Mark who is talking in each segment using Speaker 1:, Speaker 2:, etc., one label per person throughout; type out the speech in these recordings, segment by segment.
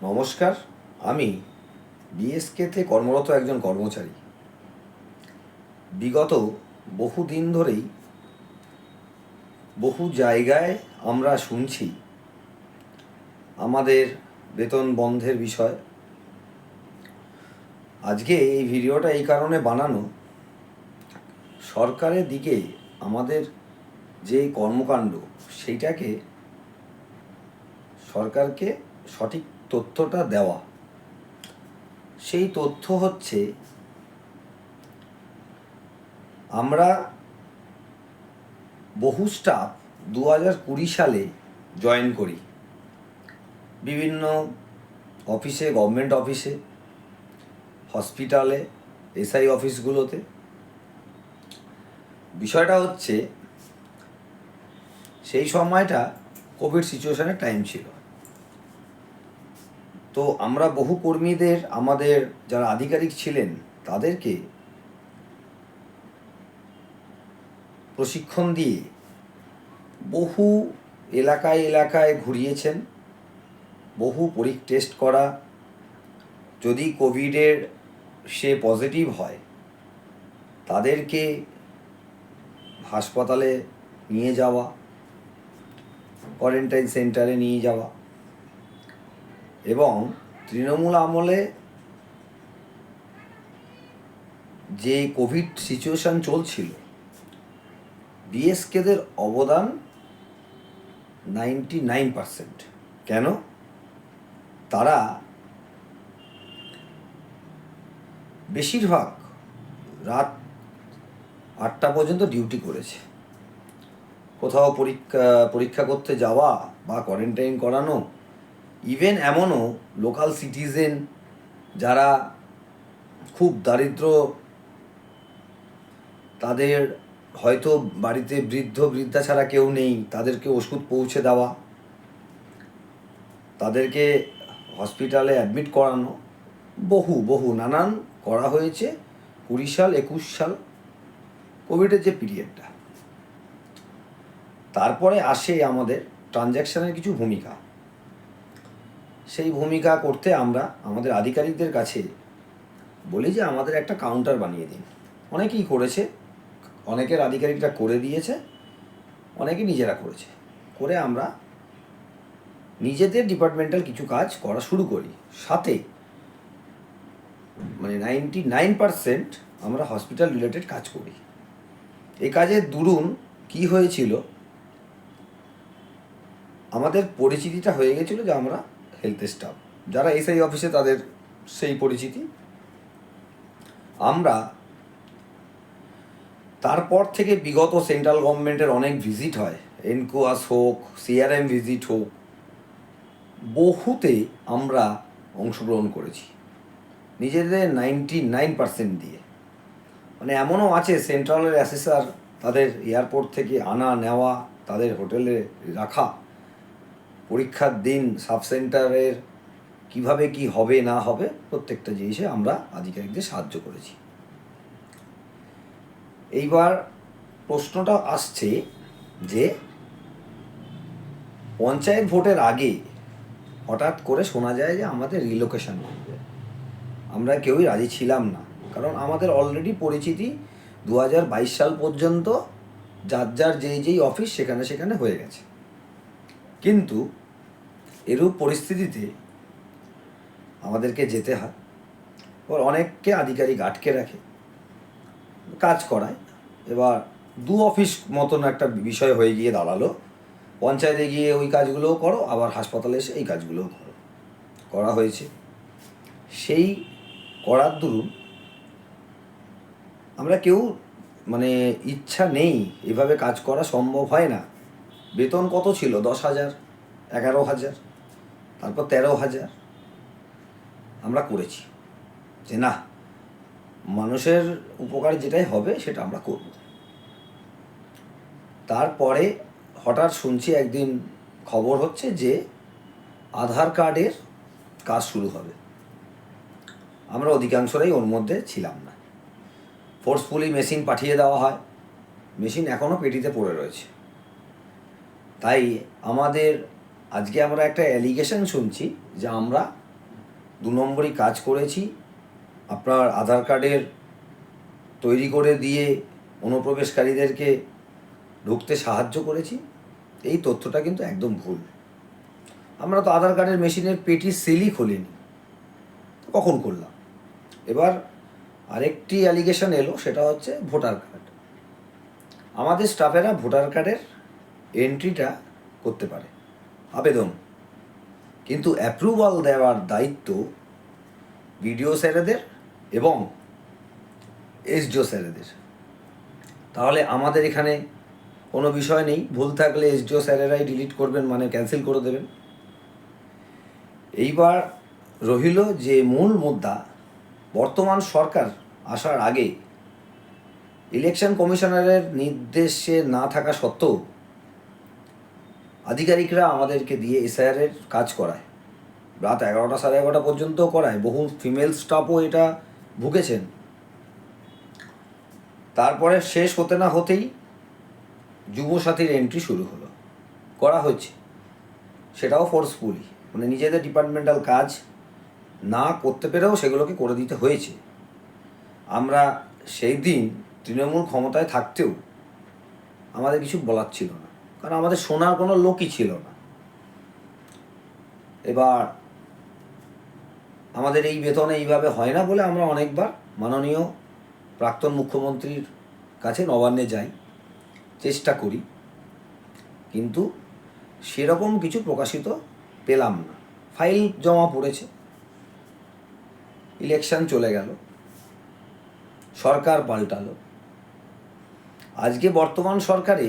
Speaker 1: নমস্কার। আমি বিএসকেতে কর্মরত একজন কর্মচারী। বিগত বহু দিন ধরেই বহু জায়গায় আমরা শুনছি আমাদের বেতন বন্ধের বিষয়। আজকে এই ভিডিওটা এই কারণে বানানো, সরকারের দিকে আমাদের যে কর্মকাণ্ড সেইটাকে সরকারকে সঠিক তথ্যটা দেওয়া। সেই তথ্য হচ্ছে, আমরা বহু স্টাফ 2020 সালে জয়েন করি বিভিন্ন অফিসে, গভর্নমেন্ট অফিসে, হসপিটালে, এসআই অফিসগুলোতে। বিষয়টা হচ্ছে, সেই সময়টা কোভিড সিচুয়েশনের টাইম ছিল। তো আমরা বহু কর্মীদের, আমাদের যারা আধিকারিক ছিলেন তাদেরকে প্রশিক্ষণ দিয়ে বহু এলাকায় এলাকায় ঘুরিয়েছেন। বহু টেস্ট করা, যদি কোভিডের সে পজিটিভ হয় তাদেরকে হাসপাতালে নিয়ে যাওয়া, কোয়ারেন্টাইন সেন্টারে নিয়ে যাওয়া। এবং তৃণমূল আমলে যে কোভিড সিচুয়েশন চলছিল, বিএসকেদের অবদান 99%। কেন? তারা বেশিরভাগ রাত 8টা পর্যন্ত ডিউটি করেছে। কোথাও পরীক্ষা করতে যাওয়া বা কোয়ারেন্টাইন করানো, ইভেন এমনও লোকাল সিটিজেন যারা খুব দারিদ্র, তাদের হয়তো বাড়িতে বৃদ্ধা ছাড়া কেউ নেই, তাদেরকে ওষুধ পৌঁছে দেওয়া, তাদেরকে হসপিটালে অ্যাডমিট করানো, বহু নানান করা হয়েছে 20 সাল 21 সাল কোভিডের যে পিরিয়ডটা। তারপরে আসে আমাদের ট্রানজ্যাকশানের কিছু ভূমিকা। সেই ভূমিকা করতে আমরা আমাদের আধিকারিকদের কাছে বলি যে আমাদের একটা কাউন্টার বানিয়ে দিন। অনেকেই করেছে, অনেকের আধিকারিকরা করে দিয়েছে, অনেকে নিজেরা করেছে। করে আমরা নিজেদের ডিপার্টমেন্টাল কিছু কাজ করা শুরু করি। সাথে 99% আমরা হসপিটাল রিলেটেড কাজ করি। এই কাজের দরুন কি হয়েছিল, আমাদের পরিচিতিটা হয়ে গেছিলো যে আমরা হেলথ স্টাফ, যারা এসআই অফিসে তাদের সেই পরিচিতি। আমরা তারপর থেকে বিগত সেন্ট্রাল গভর্নমেন্টের অনেক ভিজিট হয়, এনকোয়াস হোক, সিআরএম ভিজিট হোক, বহুতে আমরা অংশগ্রহণ করেছি নিজেদের 99% দিয়ে। এমনও আছে সেন্ট্রালের অ্যাসেসার তাদের এয়ারপোর্ট থেকে আনা নেওয়া, তাদের হোটেলে রাখা, পরীক্ষার দিন সাব সেন্টারের কীভাবে কি হবে না হবে প্রত্যেকটা জিনিসে আমরা আধিকারিকদের সাহায্য করেছি। এইবার প্রশ্নটা আসছে যে পঞ্চায়েত ভোটের আগে হঠাৎ করে শোনা যায় যে আমাদের রিলোকেশন করবে। আমরা কেউই রাজি ছিলাম না, কারণ আমাদের অলরেডি পরিচিতি 2022 সাল পর্যন্ত যার যেই অফিস সেখানে হয়ে গেছে। কিন্তু এরূপ পরিস্থিতিতে আমাদেরকে যেতে হয়। এবার অনেককে আধিকারিক আটকে রাখে, কাজ করায়। এবার দু অফিস মতন একটা বিষয় হয়ে গিয়ে দাঁড়ালো। পঞ্চায়েতে গিয়ে ওই কাজগুলোও করো, আবার হাসপাতালে এসে এই কাজগুলোও করা হয়েছে। সেই করার দরুন আমরা কেউ ইচ্ছা নেই, এভাবে কাজ করা সম্ভব হয় না। বেতন কত ছিল? 10,000, 11,000, তারপর 13,000 আমরা করেছি যে না, মানুষের উপকার যেটাই হবে সেটা আমরা করব। তারপরে হঠাৎ শুনছি একদিন খবর হচ্ছে যে আধার কার্ডের কাজ শুরু হবে। আমরা অধিকাংশরাই ওর মধ্যে ছিলাম না। ফোর্সফুলি মেশিন পাঠিয়ে দেওয়া হয়, মেশিন এখনও পেটিতে পড়ে রয়েছে। তাই আজকে আমরা একটা অ্যালিগেশন শুনছি যে আমরা দু নম্বরই কাজ করেছি, আপনার আধার কার্ডের তৈরি করে দিয়ে অনুপ্রবেশকারীদেরকে ঢুকতে সাহায্য করেছি। এই তথ্যটা কিন্তু একদম ভুল। আমরা তো আধার কার্ডের মেশিনের পেটি সেলই খুলিনি, কখন করলাম? এবার আরেকটি অ্যালিগেশন এলো, সেটা হচ্ছে ভোটার কার্ড। আমাদের স্টাফেরা ভোটার কার্ডের এন্ট্রিটা করতে পারে, আবেদন, কিন্তু অ্যাপ্রুভাল দেওয়ার দায়িত্ব বিডিও স্যারেদের এবং এসডিও স্যারেদের। তাহলে আমাদের এখানে কোনো বিষয় নেই, ভুল থাকলে এসডিও স্যারেরাই ডিলিট করবেন, মানে ক্যান্সেল করে দেবেন। এইবার রহিল যে মূল মুদ্রা, বর্তমান সরকার আসার আগে ইলেকশন কমিশনারের নির্দেশে না থাকা সত্ত্বেও আধিকারিকরা আমাদেরকে দিয়ে এসআইআরের কাজ করায়, রাত 11টা 11:30 পর্যন্ত করায়। বহু ফিমেল স্টাফও এটা ভুগেছেন। তারপরে শেষ হতে না হতেই যুবসাথীর এন্ট্রি শুরু হলো, করা হচ্ছে, সেটাও ফোর্সফুলি, মানে নিজেদের ডিপার্টমেন্টাল কাজ না করতে পেরেও সেগুলোকে করে দিতে হয়েছে। আমরা সেই দিন তৃণমূল ক্ষমতায় থাকতেও আমাদের কিছু বলার ছিল না, কারণ আমাদের শোনার কোনো লোকই ছিল না। এবার আমাদের এই বেতন এইভাবে হয় না বলে আমরা অনেকবার মাননীয় প্রাক্তন মুখ্যমন্ত্রীর কাছে নবান্নে যাই, চেষ্টা করি, কিন্তু সেরকম কিছু প্রকাশিত পেলাম না। ফাইল জমা পড়েছে, ইলেকশন চলে গেল, সরকার পাল্টালো। আজকে বর্তমান সরকারে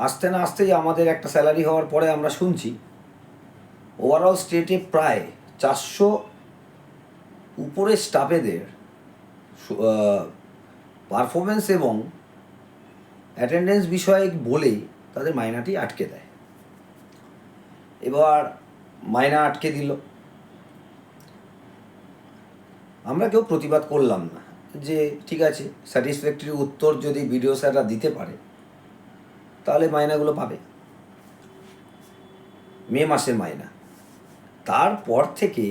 Speaker 1: আসতে না আসতেই আমাদের একটা স্যালারি হওয়ার পরে আমরা শুনছি ওভারঅল স্টেটে প্রায় 400 উপরে স্টাফেদের পারফরমেন্স এবং অ্যাটেন্ডেন্স বিষয়ে বলে তাদের মাইনাটি আটকে দেয়। এবার মাইনা আটকে দিল, আমরা কেউ প্রতিবাদ করলাম না, যে ঠিক আছে, স্যাটিসফ্যাক্টরি উত্তর যদি বিডিও স্যাররা দিতে পারে তাহলে মাইনাগুলো পাবে। মে মাসের মাইনা, তারপর থেকে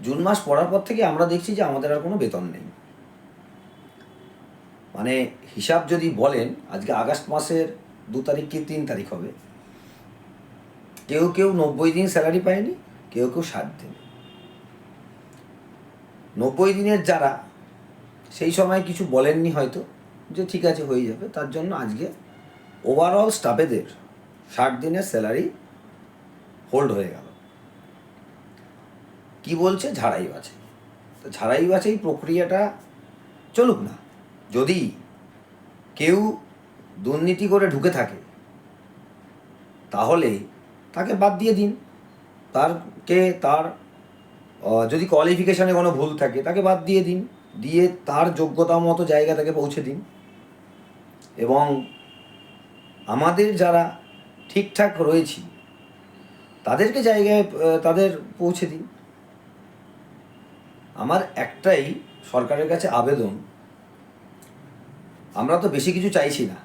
Speaker 1: জুন মাস পড়ার পর থেকে আমরা দেখছি যে আমাদের আর কোনো বেতন নেই। মানে হিসাব যদি বলেন, আজকে আগস্ট মাসের 2 তারিখ কি 3 তারিখ হবে, কেউ কেউ 90 দিন স্যালারি পায়নি, কেউ কেউ 60 দিন। 90 দিনের যারা সেই সময় কিছু বলেননি হয়তো, যে ঠিক আছে হয়ে যাবে, তার জন্য আজকে ওভারঅল স্টাফেদের 60 দিনের স্যালারি হোল্ড হয়ে গেল। কি বলছে? ঝাড়াই বাছাই। তো ঝাড়াই বাছাই প্রক্রিয়াটা চলুক না। যদি কেউ দুর্নীতি করে ঢুকে থাকে তাহলে তাকে বাদ দিয়ে দিন, তার যদি কোয়ালিফিকেশানে কোনো ভুল থাকে তাকে বাদ দিয়ে দিন, দিয়ে তার যোগ্যতা মতো জায়গা তাকে পৌঁছে দিন, এবং আমাদের যারা ঠিকঠাক রয়েছি তাদেরকে জায়গায় তাদের পৌঁছে দিন। আমার একটাই সরকারের কাছে আবেদন, আমরা তো বেশি কিছু চাইছি না,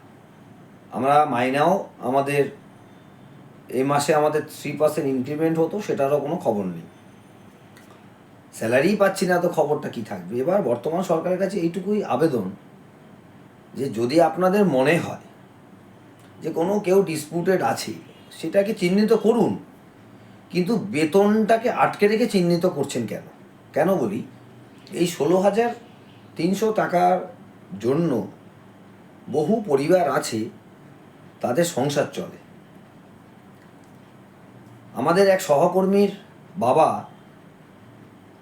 Speaker 1: আমরা মাইনাও আমাদের এই মাসে আমাদের 3% ইনক্রিমেন্ট হতো, সেটারও কোনো খবর নেই, স্যালারিই পাচ্ছি না, তো খবরটা কি থাকবে। এবার বর্তমান সরকারের কাছে এইটুকুই আবেদন, যে যদি আপনাদের মনে হয় যে কোনো কেউ ডিসপিউটেড আছে সেটাকে চিহ্নিত করুন, কিন্তু বেতনটাকে আটকে রেখে চিহ্নিত করছেন কেন? কেন বলি, এই 16,300 টাকার জন্য বহু পরিবার আছে, তাদের সংসার চলে। আমাদের এক সহকর্মীর বাবা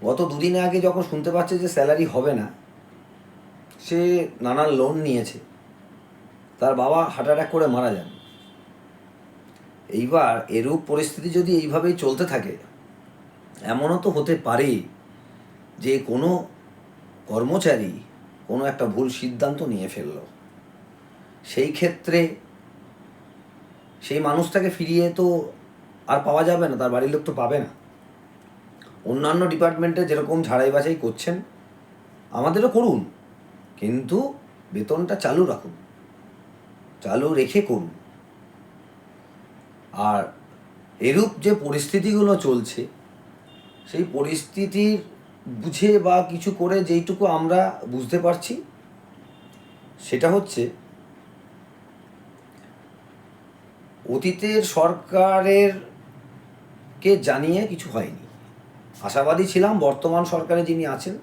Speaker 1: গত 2 দিন আগে যখন শুনতে পাচ্ছে যে স্যালারি হবে না, সে নানান লোন নিয়েছে, তার বাবা হার্ট অ্যাটাক করে মারা যান। এইবার এরূপ পরিস্থিতি যদি এইভাবেই চলতে থাকে, এমনও তো হতে পারে যে কোনো কর্মচারী কোনো একটা ভুল সিদ্ধান্ত নিয়ে ফেলল, সেই ক্ষেত্রে সেই মানুষটাকে ফিরিয়ে তো আর পাওয়া যাবে না, তার বাড়ির লোক তো পাবে না। অন্যান্য ডিপার্টমেন্টে যেরকম ঝাড়াই বাছাই করছেন আমাদেরও করুন, কিন্তু বেতনটা চালু রাখুন, চালু রেখে করুন। আর এরূপ যে পরিস্থিতিগুলো চলছে, সেই পরিস্থিতির বুঝে বা কিছু করে যেইটুকু আমরা বুঝতে পারছি সেটা হচ্ছে অতীতের সরকারের কে জানিয়ে কিছু হয়নি। আশাবাদী ছিলাম বর্তমান সরকারে যিনি আছেন,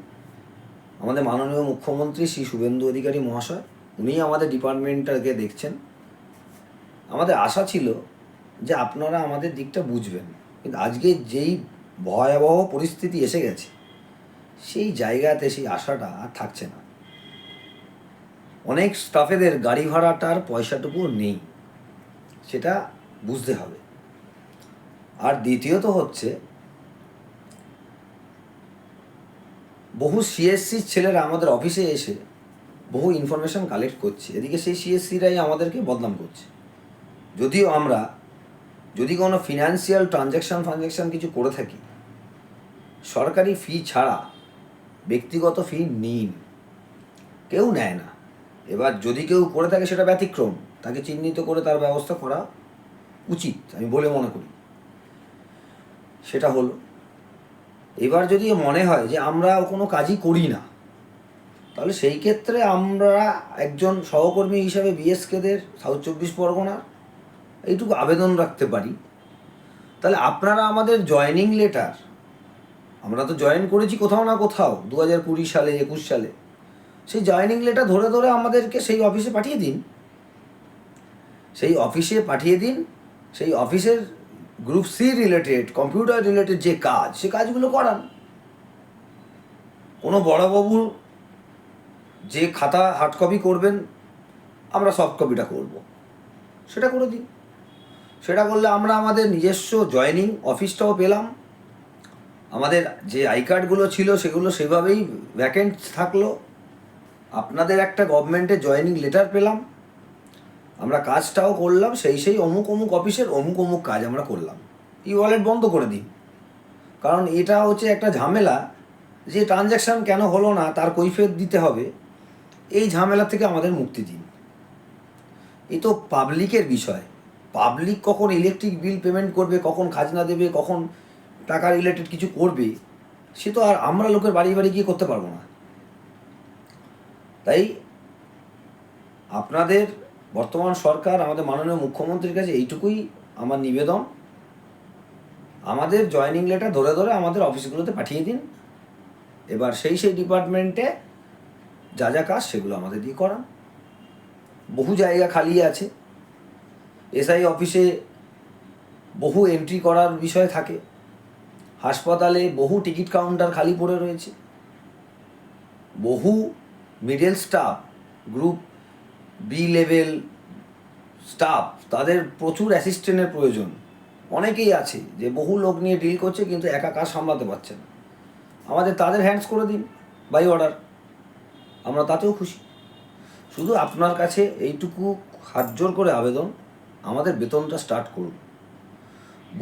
Speaker 1: আমাদের মাননীয় মুখ্যমন্ত্রী শ্রী শুভেন্দু অধিকারী মহাশয়, উনি আমাদের ডিপার্টমেন্টটাকে দেখছেন। আমাদের আশা ছিল যে আপনারা আমাদের দিকটা বুঝবেন, কিন্তু আজকে যেই ভয়াবহ পরিস্থিতি এসে গেছে, সেই জায়গাতে সেই আশাটা আর থাকছে না। অনেক স্টাফেদের গাড়ি ভাড়াটার পয়সাটুকু নেই, সেটা বুঝতে হবে। আর দ্বিতীয়ত হচ্ছে, বহু সিএসসির ছেলেরা আমাদের অফিসে এসে বহু ইনফরমেশন কালেক্ট করছে, এদিকে সেই সিএসসিরাই আমাদেরকে বদনাম করছে। যদিও আমরা যদি কোনো ফিনান্সিয়াল ট্রানজ্যাকশন কিছু করে থাকি, সরকারি ফি ছাড়া ব্যক্তিগত ফি নিন, কেউ নেয় না। এবার যদি কেউ করে থাকে সেটা ব্যতিক্রম, তাকে চিহ্নিত করে তার ব্যবস্থা করা উচিত আমি বলে মনে করি। সেটা হলো। এবার যদি মনে হয় যে আমরা কোনো কাজই করি না, তাহলে সেই ক্ষেত্রে আমরা একজন সহকর্মী হিসাবে বিএসকেদের সাউথ 24 পরগনা এইটুকু আবেদন রাখতে পারি, তাহলে আপনারা আমাদের জয়েনিং লেটার, আমরা তো জয়েন করেছি কোথাও না কোথাও 2020 সালে 21 সালে, সেই জয়েনিং লেটার ধরে ধরে আমাদেরকে সেই অফিসে পাঠিয়ে দিন। সেই অফিসে পাঠিয়ে দিন, সেই অফিসের group C related, computer related যে কাজ, সে কাজগুলো করান। কোনো বড়বাবুর যে খাতা হার্ড কপি করবেন, আমরা সফট কপিটা করব, সেটা করে দিন। সেটা করলে আমরা আমাদের নিজস্ব জয়েনিং অফিসটাও পেলাম, আমাদের যে আই কার্ডগুলো ছিল সেগুলো সেভাবেই ভ্যাকেন্ট থাকলো, আপনাদের একটা গভর্নমেন্টের জয়েনিং লেটার পেলাম, আমরা কাজটাও করলাম, সেই অমুক অমুক অফিসের অমুক অমুক কাজ আমরা করলাম। ই ওয়ালেট বন্ধ করে দিন, কারণ এটা হচ্ছে একটা ঝামেলা যে ট্রানজ্যাকশান কেন হলো না তার কৈফিয়ত দিতে হবে, এই ঝামেলা থেকে আমাদের মুক্তি দিন। এ তো পাবলিকের বিষয়। পাবলিক কখন ইলেকট্রিক বিল পেমেন্ট করবে, কখন খাজনা দেবে, কখন টাকা রিলেটেড কিছু করবে, সে তো আর আমরা লোকের বাড়ি বাড়ি গিয়ে করতে পারবো না। তাই আপনাদের বর্তমান সরকার, আমাদের মাননীয় মুখ্যমন্ত্রীর কাছে এইটুকুই আমার নিবেদন, আমাদের জয়েনিং লেটার ধরে ধরে আমাদের অফিসগুলোতে পাঠিয়ে দিন। এবার সেই ডিপার্টমেন্টে যা যা কাজ সেগুলো আমাদের দিয়ে করান। বহু জায়গা খালি আছে, এসআই অফিসে বহু এন্ট্রি করার বিষয় থাকে, হাসপাতালে বহু টিকিট কাউন্টার খালি পড়ে রয়েছে, বহু middle staff, group B level staff, তাদের প্রচুর অ্যাসিস্ট্যান্টের প্রয়োজন। অনেকেই আছে যে বহু লোক নিয়ে ডিল করছে কিন্তু একা কাজ সামলাতে পারছে না, আমাদের তাদের হ্যান্ডস করে দিন বাই অর্ডার, আমরা তাতেও খুশি। শুধু আপনার কাছে এইটুকু হাত জোর করে আবেদন, আমাদের বেতনটা স্টার্ট করুন।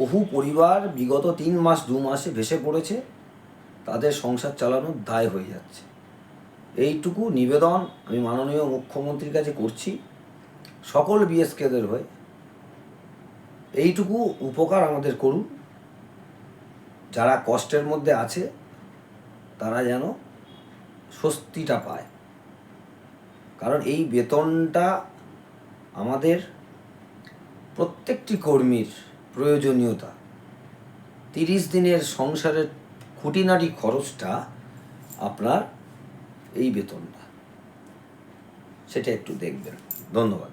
Speaker 1: বহু পরিবার বিগত 3 মাস 2 মাসে ভেসে পড়েছে, তাদের সংসার চালানোর দায় হয়ে যাচ্ছে। এইটুকু নিবেদন আমি মাননীয় মুখ্যমন্ত্রীর কাছে করছি সকল বিএসকেদের হয়ে, এইটুকু উপকার আমাদের করুন। যারা কষ্টের মধ্যে আছে তারা যেন স্বস্তিটা পায়, কারণ এই বেতনটা আমাদের প্রত্যেকটি কর্মীর প্রয়োজনীয়তা। 30 দিনের সংসারের খুঁটিনাটি খরচটা আপনার এই বেতনটা, সেটা একটু দেখবেন। ধন্যবাদ।